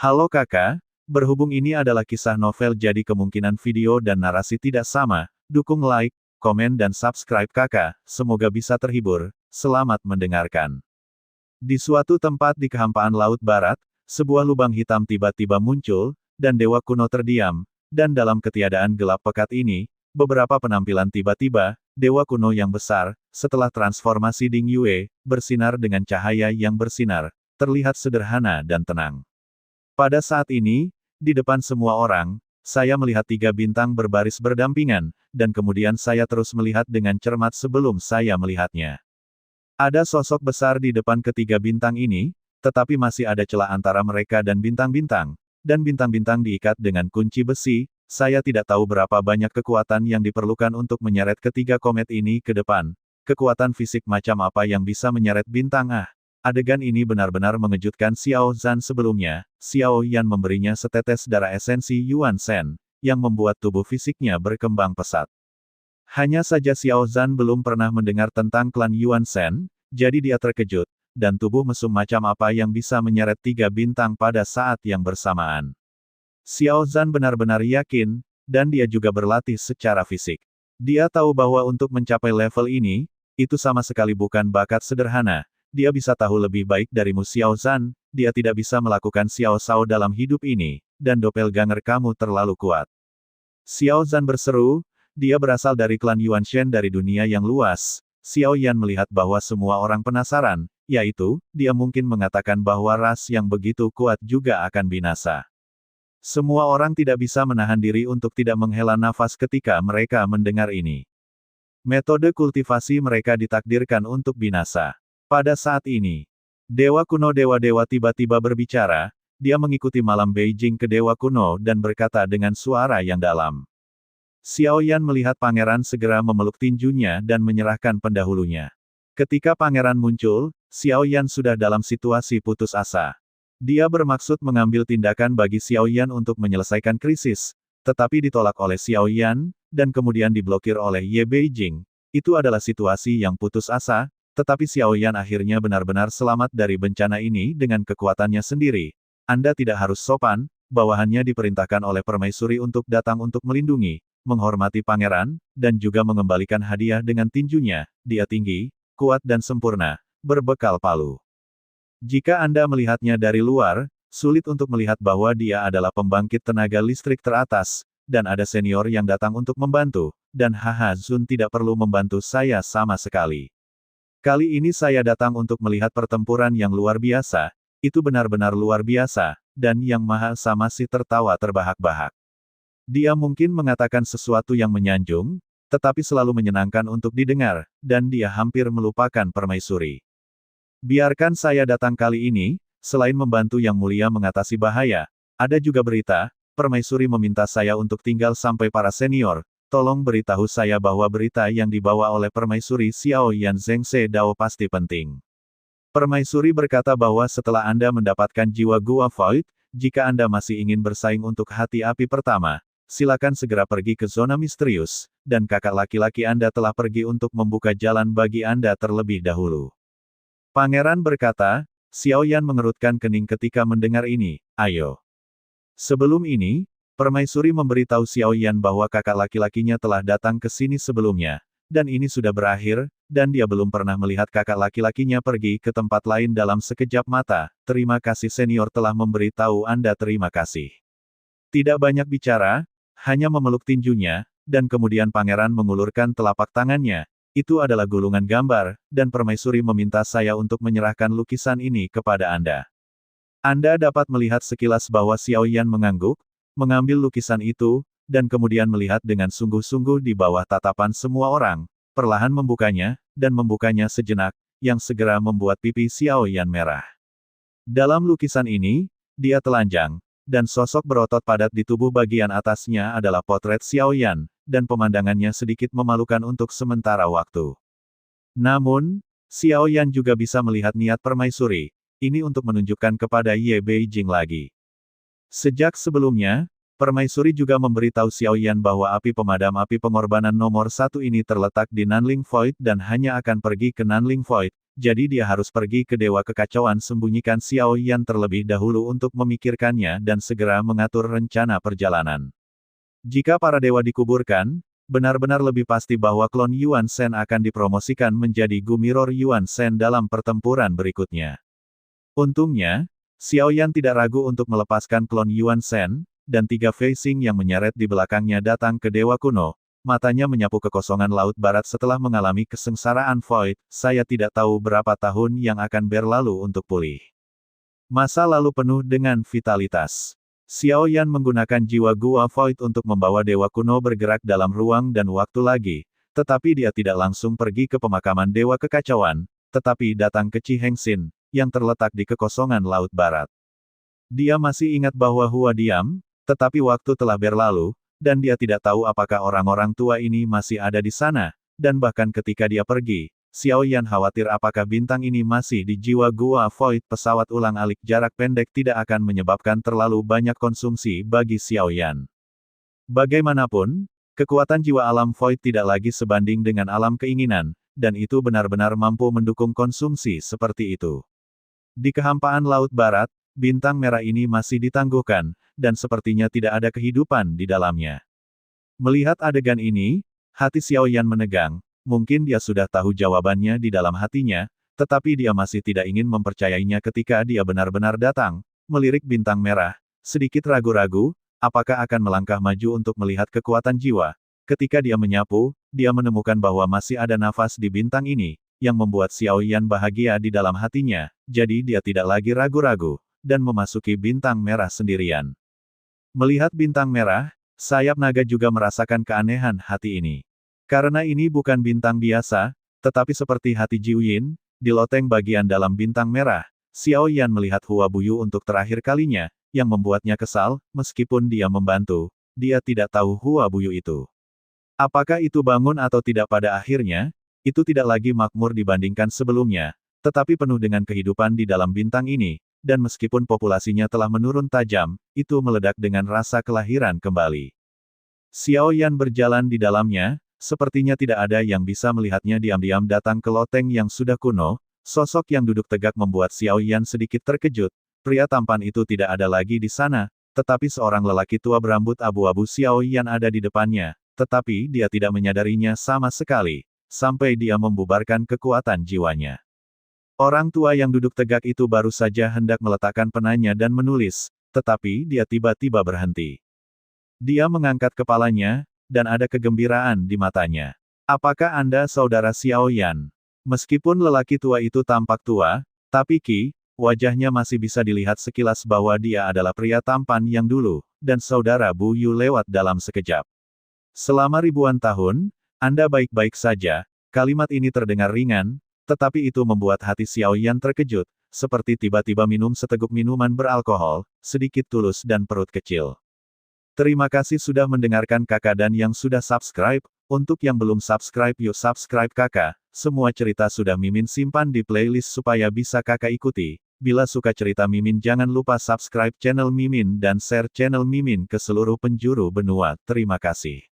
Halo kakak, berhubung ini adalah kisah novel jadi kemungkinan video dan narasi tidak sama, dukung like, komen dan subscribe kakak, semoga bisa terhibur, selamat mendengarkan. Di suatu tempat di kehampaan Laut Barat, sebuah lubang hitam tiba-tiba muncul, dan dewa kuno terdiam, dan dalam ketiadaan gelap pekat ini, beberapa penampilan tiba-tiba, dewa kuno yang besar, setelah transformasi Ding Yue, bersinar dengan cahaya yang bersinar, terlihat sederhana dan tenang. Pada saat ini, di depan semua orang, saya melihat 3 bintang berbaris berdampingan, dan kemudian saya terus melihat dengan cermat sebelum saya melihatnya. Ada sosok besar di depan ketiga bintang ini, tetapi masih ada celah antara mereka dan bintang-bintang, dan bintang-bintang diikat dengan kunci besi. Saya tidak tahu berapa banyak kekuatan yang diperlukan untuk menyeret ketiga komet ini ke depan. Kekuatan fisik macam apa yang bisa menyeret bintang? Adegan ini benar-benar mengejutkan Xiao Zhan sebelumnya. Xiao Yan memberinya setetes darah esensi Yuan Shen, yang membuat tubuh fisiknya berkembang pesat. Hanya saja Xiao Zhan belum pernah mendengar tentang klan Yuan Shen, jadi dia terkejut, dan tubuh mesum macam apa yang bisa menyeret 3 bintang pada saat yang bersamaan. Xiao Zhan benar-benar yakin, dan dia juga berlatih secara fisik. Dia tahu bahwa untuk mencapai level ini, itu sama sekali bukan bakat sederhana. Dia bisa tahu lebih baik darimu Xiao Zhan, dia tidak bisa melakukan Xiao Shao dalam hidup ini, dan doppelganger kamu terlalu kuat. Xiao Zhan berseru, dia berasal dari klan Yuan Shen dari dunia yang luas. Xiao Yan melihat bahwa semua orang penasaran, yaitu, dia mungkin mengatakan bahwa ras yang begitu kuat juga akan binasa. Semua orang tidak bisa menahan diri untuk tidak menghela nafas ketika mereka mendengar ini. Metode kultivasi mereka ditakdirkan untuk binasa. Pada saat ini, Dewa Kuno Dewa-Dewa tiba-tiba berbicara, dia mengikuti malam Beijing ke Dewa Kuno dan berkata dengan suara yang dalam. Xiao Yan melihat pangeran segera memeluk tinjunya dan menyerahkan pendahulunya. Ketika pangeran muncul, Xiao Yan sudah dalam situasi putus asa. Dia bermaksud mengambil tindakan bagi Xiao Yan untuk menyelesaikan krisis, tetapi ditolak oleh Xiao Yan, dan kemudian diblokir oleh Ye Beijing. Itu adalah situasi yang putus asa, tetapi Xiao Yan akhirnya benar-benar selamat dari bencana ini dengan kekuatannya sendiri. Anda tidak harus sopan, bawahannya diperintahkan oleh permaisuri untuk datang untuk melindungi, menghormati pangeran, dan juga mengembalikan hadiah dengan tinjunya. Dia tinggi, kuat dan sempurna, berbekal palu. Jika Anda melihatnya dari luar, sulit untuk melihat bahwa dia adalah pembangkit tenaga listrik teratas, dan ada senior yang datang untuk membantu, dan Haha Zun tidak perlu membantu saya sama sekali. Kali ini saya datang untuk melihat pertempuran yang luar biasa, itu benar-benar luar biasa, dan Yang Maha Esa masih tertawa terbahak-bahak. Dia mungkin mengatakan sesuatu yang menyanjung, tetapi selalu menyenangkan untuk didengar, dan dia hampir melupakan permaisuri. Biarkan saya datang kali ini, selain membantu Yang Mulia mengatasi bahaya, ada juga berita, permaisuri meminta saya untuk tinggal sampai para senior, tolong beritahu saya bahwa berita yang dibawa oleh permaisuri Xiao Yan Zhengse Dao pasti penting. Permaisuri berkata bahwa setelah Anda mendapatkan jiwa Gua Void, jika Anda masih ingin bersaing untuk hati api pertama, silakan segera pergi ke zona misterius, dan kakak laki-laki Anda telah pergi untuk membuka jalan bagi Anda terlebih dahulu. Pangeran berkata, Xiao Yan mengerutkan kening ketika mendengar ini, ayo. Sebelum ini, permaisuri memberitahu Xiao Yan bahwa kakak laki-lakinya telah datang ke sini sebelumnya, dan ini sudah berakhir, dan dia belum pernah melihat kakak laki-lakinya pergi ke tempat lain dalam sekejap mata. Terima kasih senior telah memberitahu Anda, terima kasih. Tidak banyak bicara, hanya memeluk tinjunya, dan kemudian pangeran mengulurkan telapak tangannya. Itu adalah gulungan gambar, dan permaisuri meminta saya untuk menyerahkan lukisan ini kepada Anda. Anda dapat melihat sekilas bahwa Xiao Yan mengangguk, mengambil lukisan itu, dan kemudian melihat dengan sungguh-sungguh di bawah tatapan semua orang, perlahan membukanya, dan membukanya sejenak, yang segera membuat pipi Xiao Yan merah. Dalam lukisan ini, dia telanjang, dan sosok berotot padat di tubuh bagian atasnya adalah potret Xiao Yan, dan pemandangannya sedikit memalukan untuk sementara waktu. Namun, Xiao Yan juga bisa melihat niat permaisuri, ini untuk menunjukkan kepada Ye Beijing lagi. Sejak sebelumnya, permaisuri juga memberitahu Xiao Yan bahwa api pemadam api pengorbanan nomor 1 ini terletak di Nanling Void dan hanya akan pergi ke Nanling Void, jadi dia harus pergi ke Dewa Kekacauan sembunyikan Xiao Yan terlebih dahulu untuk memikirkannya dan segera mengatur rencana perjalanan. Jika para dewa dikuburkan, benar-benar lebih pasti bahwa klon Yuan Shen akan dipromosikan menjadi Gu Mirror Yuan Shen dalam pertempuran berikutnya. Untungnya, Xiao Yan tidak ragu untuk melepaskan klon Yuan Shen, dan 3 Feising yang menyeret di belakangnya datang ke Dewa Kuno. Matanya menyapu kekosongan Laut Barat setelah mengalami kesengsaraan Void, saya tidak tahu berapa tahun yang akan berlalu untuk pulih. Masa lalu penuh dengan vitalitas. Xiao Yan menggunakan jiwa Gua Void untuk membawa Dewa Kuno bergerak dalam ruang dan waktu lagi, tetapi dia tidak langsung pergi ke pemakaman Dewa Kekacauan, tetapi datang ke Chi Hengxin, yang terletak di kekosongan Laut Barat. Dia masih ingat bahwa Hua diam, tetapi waktu telah berlalu, dan dia tidak tahu apakah orang-orang tua ini masih ada di sana, dan bahkan ketika dia pergi, Xiao Yan khawatir apakah bintang ini masih di jiwa Gua Void. Pesawat ulang-alik jarak pendek tidak akan menyebabkan terlalu banyak konsumsi bagi Xiao Yan. Bagaimanapun, kekuatan jiwa alam Void tidak lagi sebanding dengan alam keinginan, dan itu benar-benar mampu mendukung konsumsi seperti itu. Di kehampaan Laut Barat, bintang merah ini masih ditangguhkan, dan sepertinya tidak ada kehidupan di dalamnya. Melihat adegan ini, hati Xiao Yan menegang, mungkin dia sudah tahu jawabannya di dalam hatinya, tetapi dia masih tidak ingin mempercayainya ketika dia benar-benar datang, melirik bintang merah, sedikit ragu-ragu, apakah akan melangkah maju untuk melihat kekuatan jiwa. Ketika dia menyapu, dia menemukan bahwa masih ada nafas di bintang ini, yang membuat Xiao Yan bahagia di dalam hatinya, jadi dia tidak lagi ragu-ragu, dan memasuki bintang merah sendirian. Melihat bintang merah, sayap naga juga merasakan keanehan hati ini. Karena ini bukan bintang biasa, tetapi seperti hati Jiuyin, di loteng bagian dalam bintang merah, Xiao Yan melihat Hua Buyu untuk terakhir kalinya, yang membuatnya kesal, meskipun dia membantu, dia tidak tahu Hua Buyu itu. Apakah itu bangun atau tidak pada akhirnya, itu tidak lagi makmur dibandingkan sebelumnya, tetapi penuh dengan kehidupan di dalam bintang ini, dan meskipun populasinya telah menurun tajam, itu meledak dengan rasa kelahiran kembali. Xiao Yan berjalan di dalamnya, sepertinya tidak ada yang bisa melihatnya diam-diam datang ke loteng yang sudah kuno, sosok yang duduk tegak membuat Xiao Yan sedikit terkejut, pria tampan itu tidak ada lagi di sana, tetapi seorang lelaki tua berambut abu-abu Xiao Yan ada di depannya, tetapi dia tidak menyadarinya sama sekali, sampai dia membubarkan kekuatan jiwanya. Orang tua yang duduk tegak itu baru saja hendak meletakkan penanya dan menulis, tetapi dia tiba-tiba berhenti. Dia mengangkat kepalanya, dan ada kegembiraan di matanya. Apakah Anda saudara Xiao Yan? Meskipun lelaki tua itu tampak tua, tapi wajahnya masih bisa dilihat sekilas bahwa dia adalah pria tampan yang dulu, dan saudara Bu Yu lewat dalam sekejap. Selama ribuan tahun, Anda baik-baik saja. Kalimat ini terdengar ringan, tetapi itu membuat hati Xiao Yan terkejut, seperti tiba-tiba minum seteguk minuman beralkohol, sedikit tulus dan perut kecil. Terima kasih sudah mendengarkan kakak dan yang sudah subscribe, untuk yang belum subscribe yuk subscribe kakak, semua cerita sudah Mimin simpan di playlist supaya bisa kakak ikuti. Bila suka cerita Mimin jangan lupa subscribe channel Mimin dan share channel Mimin ke seluruh penjuru benua. Terima kasih.